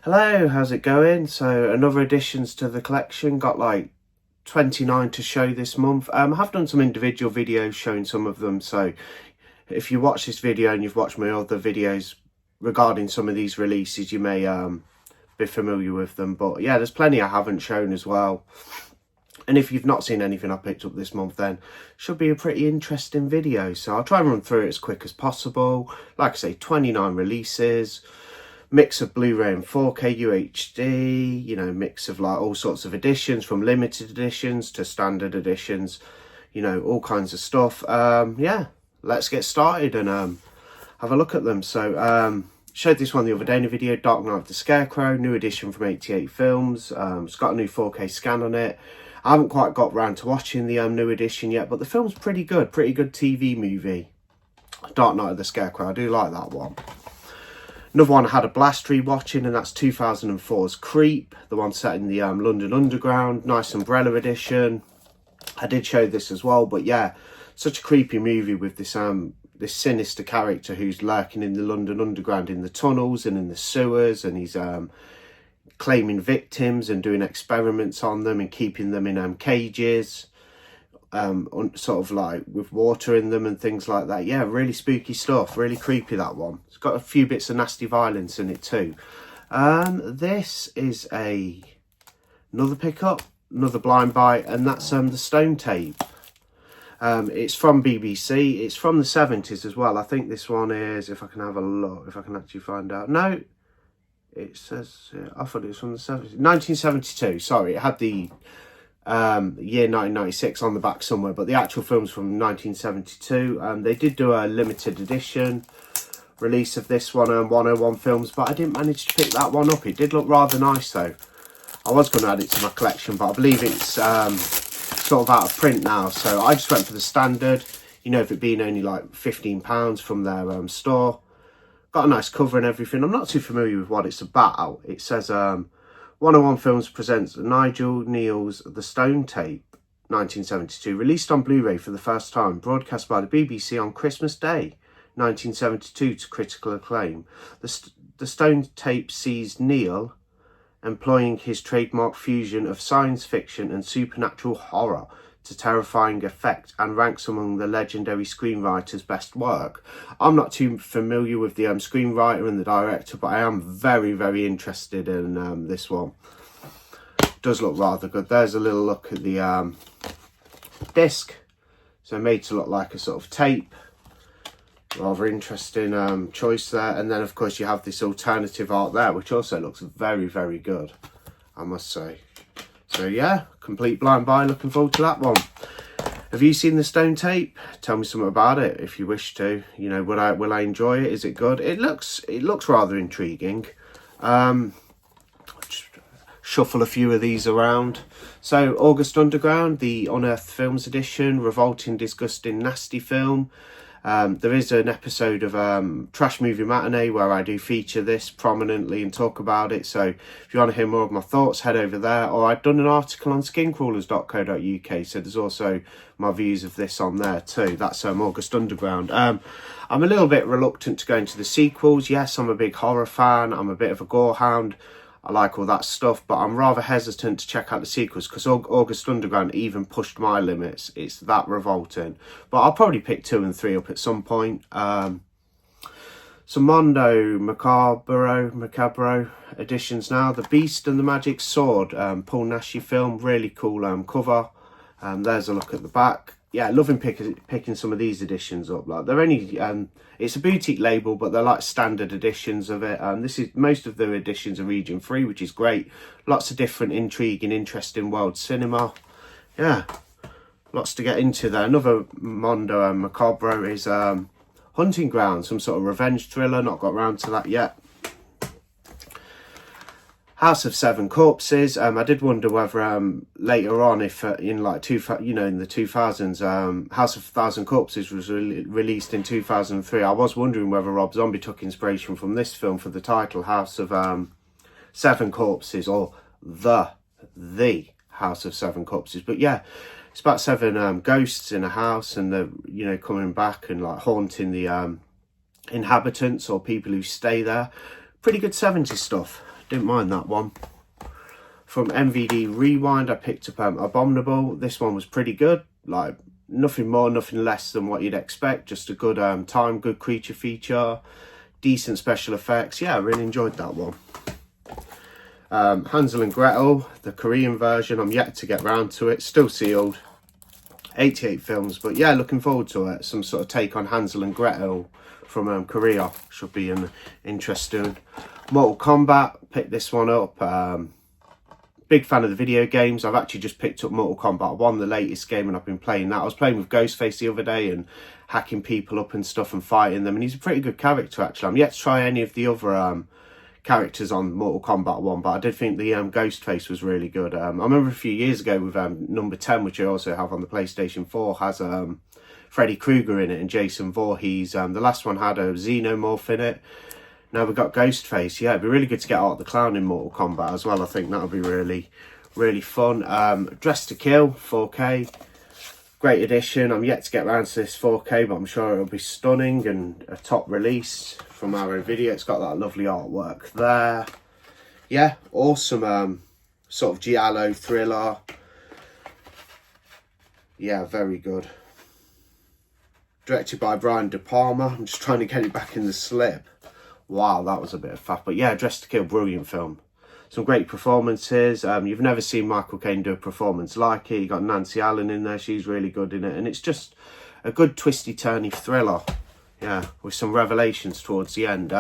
Hello, how's it going? So another additions to the collection, got like 29 to show this month. I have done some individual videos showing some of them, so if you watch this video and you've watched my other videos regarding some of these releases, you may be familiar with them. But yeah, there's plenty I haven't shown as well. And if you've not seen anything I picked up this month, then should be a pretty interesting video. So I'll try and run through it as quick as possible. Like I say, 29 releases. Mix of Blu-ray and 4K UHD, you know, mix of like all sorts of editions, from limited editions to standard editions, you know, all kinds of stuff. Yeah, let's get started and have a look at them. So showed this one the other day in a video, Dark Knight of the Scarecrow, new edition from 88 Films. It's got a new 4K scan on it. I haven't quite got round to watching the new edition yet, but the film's pretty good TV movie. Dark Knight of the Scarecrow, I do like that one. Another one I had a blast rewatching, and that's 2004's Creep, the one set in the London Underground, nice umbrella edition. I did show this as well, but yeah, such a creepy movie with this this sinister character who's lurking in the London Underground, in the tunnels and in the sewers, and he's claiming victims and doing experiments on them and keeping them in cages. Sort of like with water in them and things like that. Yeah, really spooky stuff, really creepy, that one. It's got a few bits of nasty violence in it too. This is another pickup, another blind buy, and that's the Stone tape. It's from BBC. It's from the 70s as well. I think this one is, if I can have a look, if I can actually find out. No, it says, I thought it was from the 70s. 1972, sorry, it had the year 1996 on the back somewhere, but the actual film's from 1972. They did do a limited edition release of this one on 101 Films, but I didn't manage to pick that one up. It did look rather nice though. I was going to add it to my collection, but I believe it's sort of out of print now, so I just went for the standard, you know, if it being only like £15 from their store. Got a nice cover and everything. I'm not too familiar with what it's about. It says 101 Films presents Nigel Neal's The Stone Tape, 1972, released on Blu-ray for the first time, broadcast by the BBC on Christmas Day, 1972, to critical acclaim. The Stone Tape sees Neal employing his trademark fusion of science fiction and supernatural horror to terrifying effect, and ranks among the legendary screenwriter's best work. I'm not too familiar with the screenwriter and the director, but I am very, very interested in this one. It does look rather good. There's a little look at the disc. So made to look like a sort of tape. Rather interesting choice there. And then of course you have this alternative art there, which also looks very, very good, I must say. So yeah, complete blind buy, looking forward to that one. Have you seen the Stone tape? Tell me something about it if you wish to. You know, will I enjoy it? Is it good? It looks rather intriguing. Just shuffle a few of these around. So August Underground, the Unearthed Films edition, revolting, disgusting, nasty film. There is an episode of Trash Movie Matinee where I do feature this prominently and talk about it. So if you want to hear more of my thoughts, head over there. Or I've done an article on skincrawlers.co.uk, so there's also my views of this on there too. That's August Underground. I'm a little bit reluctant to go into the sequels. Yes, I'm a big horror fan. I'm a bit of a gore hound. I like all that stuff, but I'm rather hesitant to check out the sequels because August Underground even pushed my limits. It's that revolting. But I'll probably pick 2 and 3 up at some point. Some Mondo Macabro editions now. The Beast and the Magic Sword, Paul Naschy film, really cool cover. There's a look at the back. Yeah, loving picking some of these editions up. Like they're only it's a boutique label, but they're like standard editions of it. This is, most of the editions are region free, which is great. Lots of different intriguing, interesting world cinema. Yeah, lots to get into there. Another Mondo Macabro is Hunting Ground, some sort of revenge thriller. Not got round to that yet. House of Seven Corpses. I did wonder whether later on, if in like in the 2000s, House of Thousand Corpses was released in 2003. I was wondering whether Rob Zombie took inspiration from this film for the title, House of Seven Corpses, or the House of Seven Corpses. But yeah, it's about 7 ghosts in a house, and they're coming back and like haunting the inhabitants or people who stay there. Pretty good 70s stuff. didn't mind that one. From MVD Rewind, I picked up Abominable. This one was pretty good, like nothing more, nothing less than what you'd expect. Just a good time, good creature feature, decent special effects. Yeah, I really enjoyed that one. Hansel and Gretel, the Korean version, I'm yet to get round to it, still sealed. 88 films, but yeah, looking forward to it. Some sort of take on Hansel and Gretel from Korea, should be interesting. Mortal Kombat, picked this one up. Big fan of the video games. I've actually just picked up Mortal Kombat 1, the latest game, and I've been playing that. I was playing with Ghostface the other day and hacking people up and stuff and fighting them, and he's a pretty good character actually. I'm yet to try any of the other characters on Mortal Kombat 1, but I did think the Ghostface was really good. I remember a few years ago with number 10, which I also have on the PlayStation 4, has Freddy Krueger in it and Jason Voorhees. The last one had a Xenomorph in it. Now we've got Ghostface. Yeah, it'd be really good to get Art the Clown in Mortal Kombat as well. I think that would be really, really fun. Dress to Kill, 4K. Great edition. I'm yet to get around to this 4K, but I'm sure it'll be stunning and a top release from our video. It's got that lovely artwork there. Yeah, awesome sort of giallo thriller. Yeah, very good. Directed by Brian De Palma. I'm just trying to get it back in the slip. Wow, that was a bit of faff. But yeah, Dress to Kill, brilliant film. Some great performances. You've never seen Michael Caine do a performance like it. You got Nancy Allen in there. She's really good in it. And it's just a good twisty-turny thriller. Yeah, with some revelations towards the end.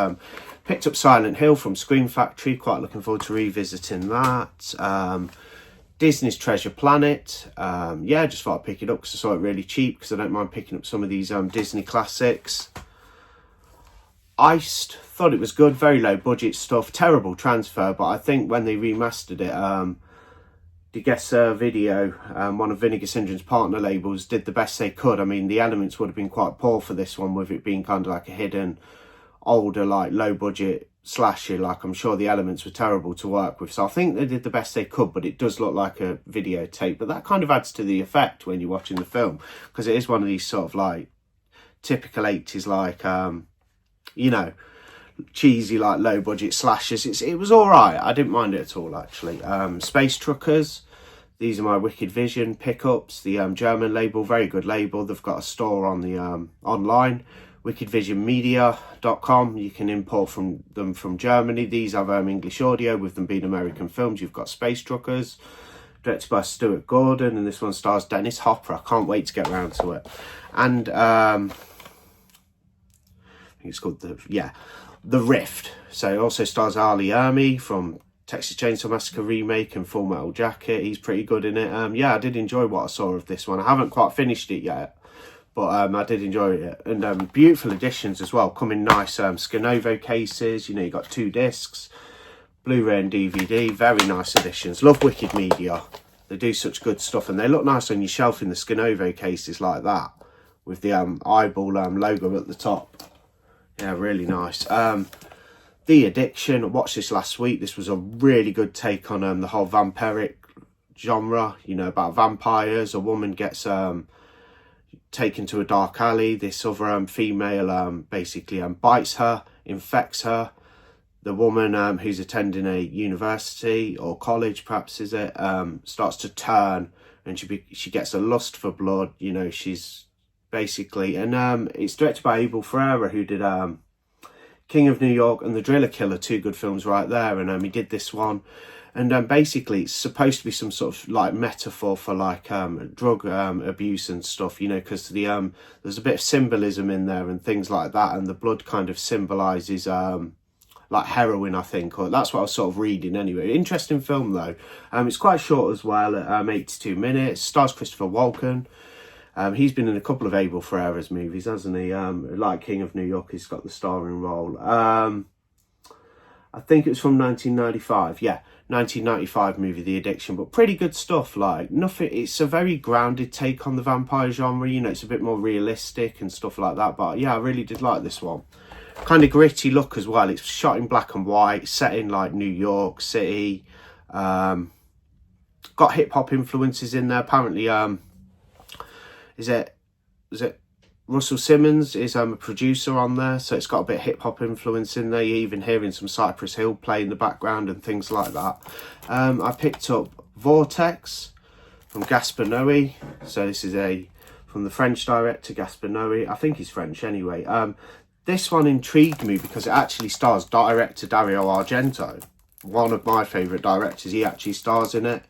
Picked up Silent Hill from Scream Factory. Quite looking forward to revisiting that. Disney's Treasure Planet. Yeah, just thought I'd pick it up because I saw it really cheap, because I don't mind picking up some of these Disney classics. Iced, thought it was good, very low budget stuff, terrible transfer, but I think when they remastered it, the Guess Video, one of Vinegar Syndrome's partner labels, did the best they could. I mean, the elements would have been quite poor for this one, with it being kind of like a hidden, older, like low budget slasher. Like, I'm sure the elements were terrible to work with, so I think they did the best they could, but it does look like a videotape. But that kind of adds to the effect when you're watching the film, because it is one of these sort of like typical 80s, like you know, cheesy, like low budget slashers. It was all right. I didn't mind it at all actually. Space Truckers, these are my Wicked Vision pickups. The German label, very good label. They've got a store on the online, wickedvisionmedia.com. You can import them from Germany. These have English audio, with them being American films. You've got Space Truckers, directed by Stuart Gordon, and this one stars Dennis Hopper. I can't wait to get around to it. And it's called The Rift. So it also stars Ali Ermey from Texas Chainsaw Massacre remake and Full Metal Jacket. He's pretty good in it. Yeah, I did enjoy what I saw of this one. I haven't quite finished it yet, but I did enjoy it. And beautiful editions as well, come in nice Skinovo cases. You know, you got 2 discs, Blu-ray and DVD. Very nice editions. Love Wicked Media. They do such good stuff, and they look nice on your shelf in the Skinovo cases like that, with the eyeball logo at the top. Yeah, really nice. The Addiction, I watched this last week. This was a really good take on the whole vampiric genre, you know, about vampires. A woman gets taken to a dark alley. This other female basically bites her, infects her. The woman who's attending a university or college, perhaps is it, starts to turn, and she gets a lust for blood. You know, she's basically, and it's directed by Abel Ferrara, who did King of New York and The Driller Killer, 2 good films right there. And he did this one, and basically it's supposed to be some sort of like metaphor for like drug abuse and stuff, you know, because the there's a bit of symbolism in there and things like that, and the blood kind of symbolizes like heroin, I think, or that's what I was sort of reading anyway. Interesting film though. It's quite short as well, at 82 minutes. Stars Christopher Walken. He's been in a couple of Abel Ferrara's movies, hasn't he? Like King of New York, he's got the starring role. I think it was from 1995. Yeah, 1995 movie, The Addiction, but pretty good stuff. Like, nothing. It's a very grounded take on the vampire genre. You know, it's a bit more realistic and stuff like that. But yeah, I really did like this one. Kind of gritty look as well. It's shot in black and white, set in like New York City. Got hip hop influences in there. Apparently, is it Russell Simmons is a producer on there, so it's got a bit of hip-hop influence in there. You're even hearing some Cypress Hill play in the background and things like that. I picked up Vortex from Gaspar Noé. So this is from the French director Gaspar Noé. I think he's French anyway. This one intrigued me because it actually stars director Dario Argento, one of my favourite directors. He actually stars in it.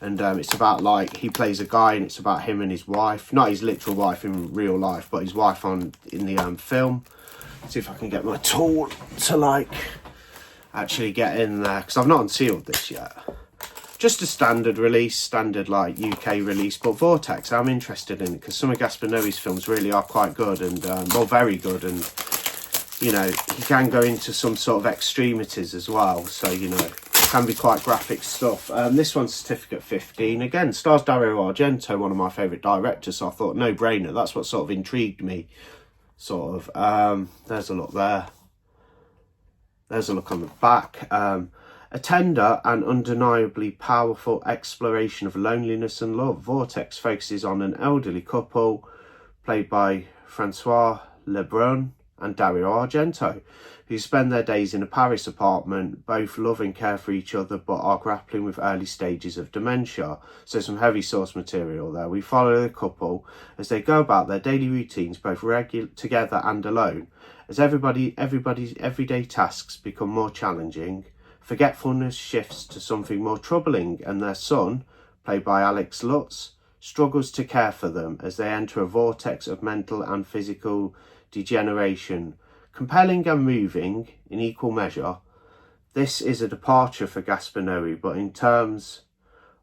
And it's about, like, he plays a guy, and it's about him and his wife. Not his literal wife in real life, but his wife in the film. Let's see if I can get my tool to, like, actually get in there, because I've not unsealed this yet. Just a standard release, standard, like, UK release. But Vortex, I'm interested in it, because some of Gaspar Noé's films really are quite good, and, well, very good. And, you know, he can go into some sort of extremities as well. So, you know, can be quite graphic stuff. This one's Certificate 15. Again, stars Dario Argento, one of my favourite directors, so I thought, no brainer. That's what sort of intrigued me, sort of. There's a look there. There's a look on the back. A tender and undeniably powerful exploration of loneliness and love. Vortex focuses on an elderly couple, played by Francois Lebrun and Dario Argento, who spend their days in a Paris apartment, both love and care for each other, but are grappling with early stages of dementia. So some heavy source material there. We follow the couple as they go about their daily routines, both together and alone, as everybody's everyday tasks become more challenging. Forgetfulness shifts to something more troubling, and their son, played by Alex Lutz, struggles to care for them as they enter a vortex of mental and physical degeneration. Compelling and moving in equal measure, this is a departure for Gaspar Noé, but in terms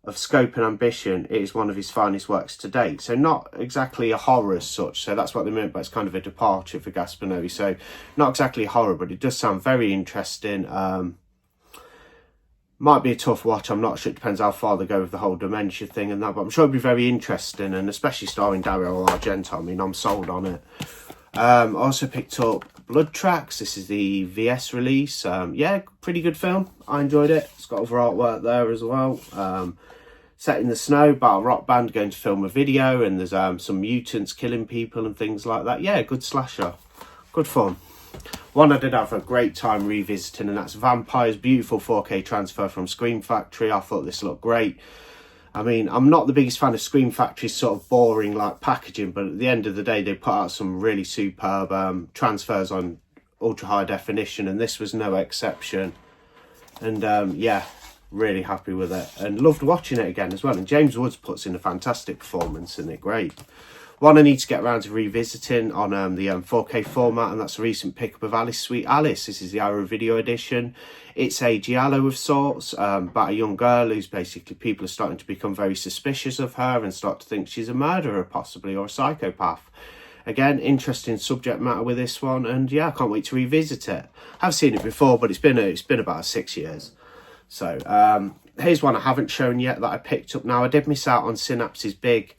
of scope and ambition, it is one of his finest works to date. So not exactly a horror as such, so that's what they meant by it's kind of a departure for Gaspar Noé. So not exactly a horror, but it does sound very interesting. Might be a tough watch, I'm not sure, it depends how far they go with the whole dementia thing and that, but I'm sure it'll be very interesting, and especially starring Dario Argento. I mean, I'm sold on it. I also picked up Blood Tracks. This is the VS release. Yeah, pretty good film. I enjoyed it. It's got other artwork there as well. Set in the snow, about a rock band going to film a video, and there's some mutants killing people and things like that. Yeah, good slasher. Good fun. One I did have a great time revisiting, and that's Vampire's beautiful 4K transfer from Scream Factory. I thought this looked great. I mean, I'm not the biggest fan of Scream Factory's sort of boring, like, packaging, but at the end of the day, they put out some really superb transfers on ultra high definition, and this was no exception. And yeah, really happy with it, and loved watching it again as well. And James Woods puts in a fantastic performance in it. Great. One I need to get around to revisiting on the 4K format, and that's a recent pickup of Alice Sweet Alice. This is the Arrow Video edition. It's a giallo of sorts, about a young girl who's basically, people are starting to become very suspicious of her and start to think she's a murderer possibly, or a psychopath. Again, interesting subject matter with this one, and yeah, I can't wait to revisit it. I've seen it before, but it's been about 6 years. So here's one I haven't shown yet that I picked up now. I did miss out on Synapse's big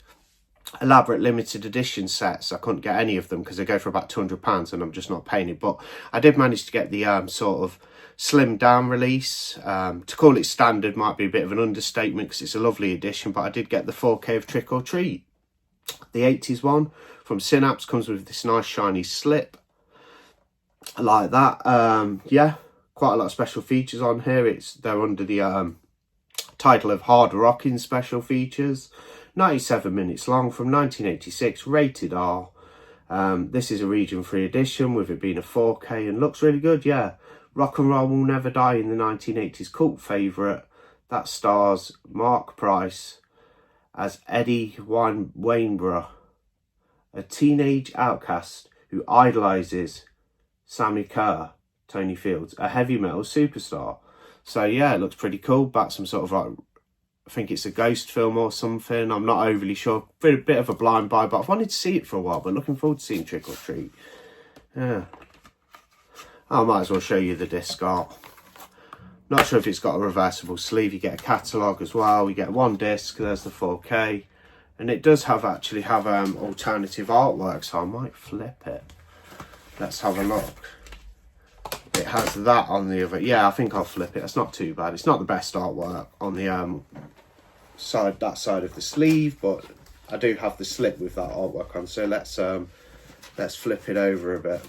elaborate limited edition sets. I couldn't get any of them because they go for about £200 and I'm just not paying it, but I did manage to get the sort of slimmed down release. To call it standard might be a bit of an understatement because it's a lovely edition, but I did get the 4K of Trick or Treat. The 80s one from Synapse comes with this nice shiny slip like that. Yeah, quite a lot of special features on here. They're under the title of Hard Rocking Special Features. 97 minutes long, from 1986, rated R. This is a region-free edition with it being a 4K and looks really good, yeah. Rock and Roll Will Never Die in the 1980s cult favourite. That stars Mark Price as Eddie Wainborough, a teenage outcast who idolises Sammy Kerr, Tony Fields, a heavy metal superstar. So yeah, it looks pretty cool. About some sort of, like, I think it's a ghost film or something. I'm not overly sure. A bit of a blind buy, but I've wanted to see it for a while, but looking forward to seeing Trick or Treat. Yeah. I might as well show you the disc art. Not sure if it's got a reversible sleeve. You get a catalogue as well. You get one disc. There's the 4K. And it does actually have alternative artwork, so I might flip it. Let's have a look. It has that on the other. Yeah, I think I'll flip it. It's not too bad. It's not the best artwork on the that side of the sleeve, but I do have the slip with that artwork on. So let's Let's flip it over a bit.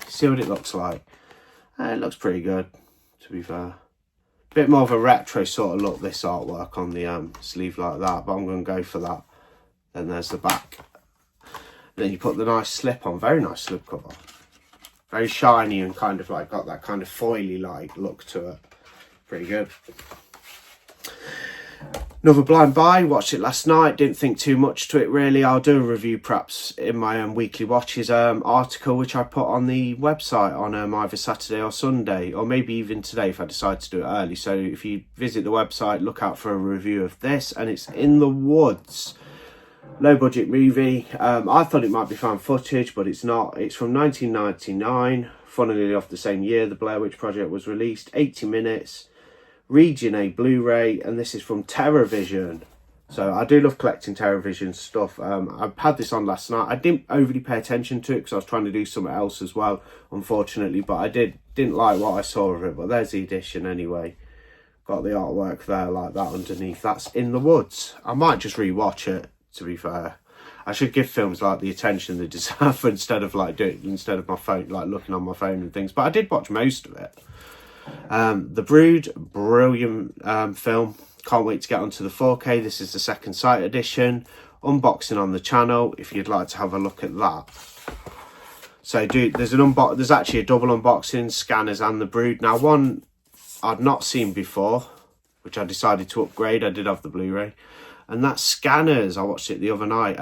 See what it looks like. It looks pretty good, to be fair. Bit more of a retro sort of look, this artwork on the sleeve like that, but I'm going to go for that. Then there's the back. Then you put the nice slip on, very nice slip cover. Very shiny and kind of like got that kind of foily like look to it. Pretty good. Another blind buy, watched it last night, didn't think too much to it really. I'll do a review perhaps in my weekly watches article, which I put on the website on either Saturday or Sunday, or maybe even today if I decide to do it early. So if you visit the website, look out for a review of this, and it's In the Woods. Low budget movie. I thought it might be found footage, but it's not. It's from 1999, funnily off the same year the Blair Witch Project was released. 80 minutes. Region A Blu-ray, and this is from TerraVision. So I do love collecting TerraVision stuff. I had this on last night. I didn't overly pay attention to it because I was trying to do something else as well, unfortunately, but I didn't like what I saw of it. But there's the edition anyway. Got the artwork there like that underneath. That's In the Woods. I might just rewatch it, to be fair. I should give films like the attention they deserve instead of my phone, like looking on my phone and things. But I did watch most of it. The Brood, brilliant film. Can't wait to get onto the 4K. This is the second sight edition. Unboxing on the channel if you'd like to have a look at that. So there's actually a double unboxing, Scanners and The Brood. Now one I'd not seen before, which I decided to upgrade. I did have the Blu-ray, and that's Scanners. I watched it the other night.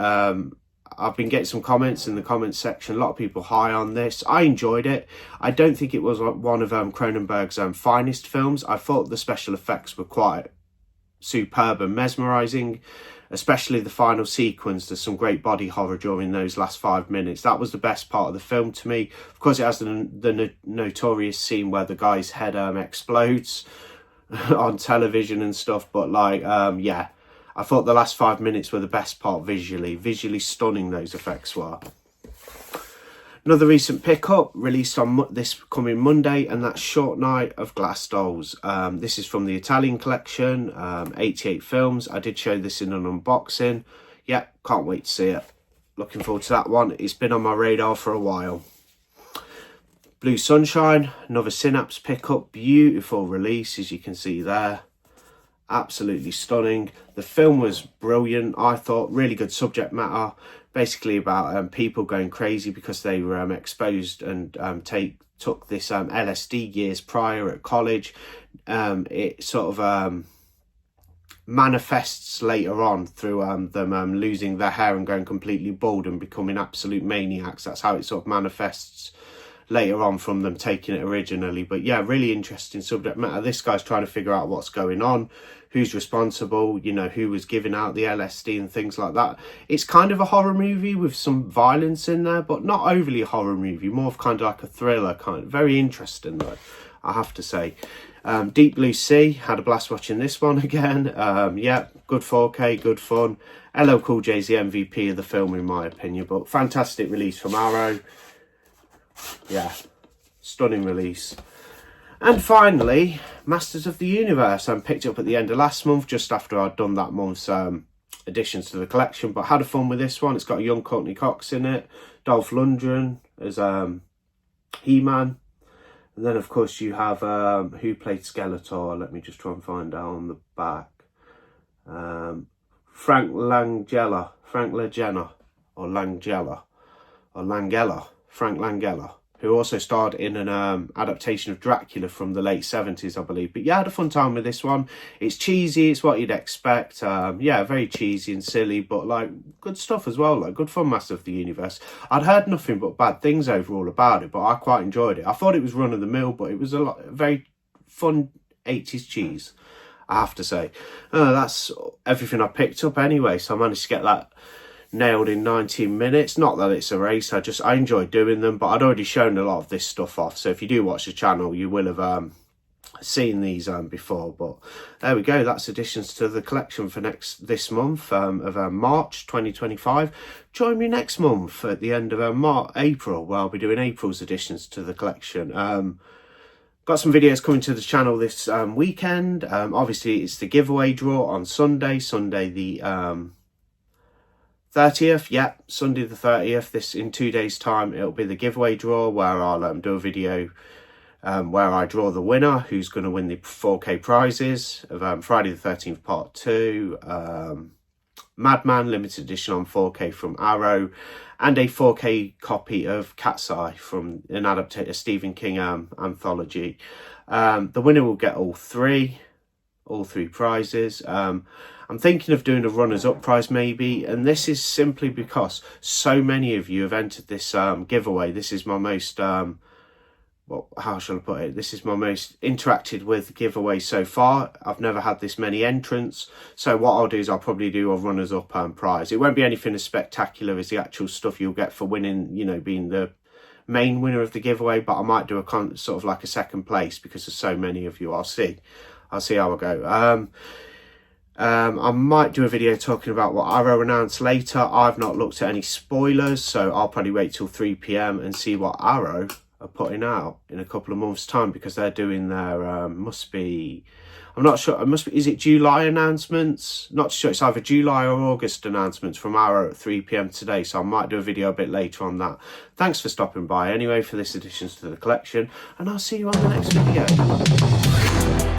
I've been getting some comments in the comments section. A lot of people high on this. I enjoyed it. I don't think it was one of Cronenberg's finest films. I thought the special effects were quite superb and mesmerising, especially the final sequence. There's some great body horror during those last 5 minutes. That was the best part of the film to me. Of course, it has the notorious scene where the guy's head explodes on television and stuff. But like, yeah. I thought the last 5 minutes were the best part visually. Visually stunning those effects were. Another recent pickup released on this coming Monday, and that's Short Night of Glass Dolls. This is from the Italian collection, 88 films. I did show this in an unboxing. Yeah, can't wait to see it. Looking forward to that one. It's been on my radar for a while. Blue Sunshine, another Synapse pickup. Beautiful release, as you can see there. Absolutely stunning. The film was brilliant, I thought. Really good subject matter, basically about people going crazy because they were exposed and took this LSD years prior at college. It sort of manifests later on through them losing their hair and going completely bald and becoming absolute maniacs. That's how it sort of manifests later on from them taking it originally. But yeah, really interesting subject matter. This guy's trying to figure out what's going on, who's responsible, you know, who was giving out the LSD and things like that. It's kind of a horror movie with some violence in there, but not overly a horror movie, more of kind of like a thriller kind. Very interesting though, I have to say. Deep Blue Sea, had a blast watching this one again. Yeah, good 4K, good fun. LL Cool J's the MVP of the film in my opinion, but fantastic release from Arrow. Yeah, stunning release. And finally, Masters of the Universe. I picked up at the end of last month, just after I'd done that month's additions to the collection, but had a fun with this one. It's got a young Courtney Cox in it, Dolph Lundgren as He-Man, and then of course you have who played Skeletor. Let me just try and find out on the back. Frank Langella, Frank Langella, who also starred in an adaptation of Dracula from the late 70s, I believe. But yeah, I had a fun time with this one. It's cheesy, it's what you'd expect. Yeah, very cheesy and silly, but like good stuff as well, like good fun. Master of the Universe. I'd heard nothing but bad things overall about it, but I quite enjoyed it. I thought it was run of the mill, but it was a very fun 80s cheese, I have to say. That's everything I picked up anyway, so I managed to get that nailed in 19 minutes. Not that it's a race, I enjoy doing them, but I'd already shown a lot of this stuff off, so if you do watch the channel you will have seen these before. But there we go, that's additions to the collection for this month of March 2025. Join me next month at the end of April, where I'll be doing April's additions to the collection. Got some videos coming to the channel this weekend. Obviously it's the giveaway draw on Sunday the 30th, yeah, Sunday the 30th, this in 2 days time, it'll be the giveaway draw where I'll do a video where I draw the winner, who's going to win the 4K prizes of Friday the 13th Part 2, Madman limited edition on 4K from Arrow, and a 4K copy of Cat's Eye from an adapted Stephen King anthology. The winner will get all three prizes. I'm thinking of doing a runners-up prize maybe, and this is simply because so many of you have entered this giveaway. This is my most well, how shall I put it? This is my most interacted with giveaway so far. I've never had this many entrants. So what I'll do is I'll probably do a runners-up prize. It won't be anything as spectacular as the actual stuff you'll get for winning, you know, being the main winner of the giveaway, but I might do a sort of like a second place because there's so many of you. I'll see how I go. I might do a video talking about what Arrow announced later. I've not looked at any spoilers, so I'll probably wait till 3 PM and see what Arrow are putting out in a couple of months' time, because they're doing their I'm not sure, is it July announcements? Not sure, it's either July or August announcements from Arrow at 3 PM today, so I might do a video a bit later on that. Thanks for stopping by anyway for this additions to the collection, and I'll see you on the next video.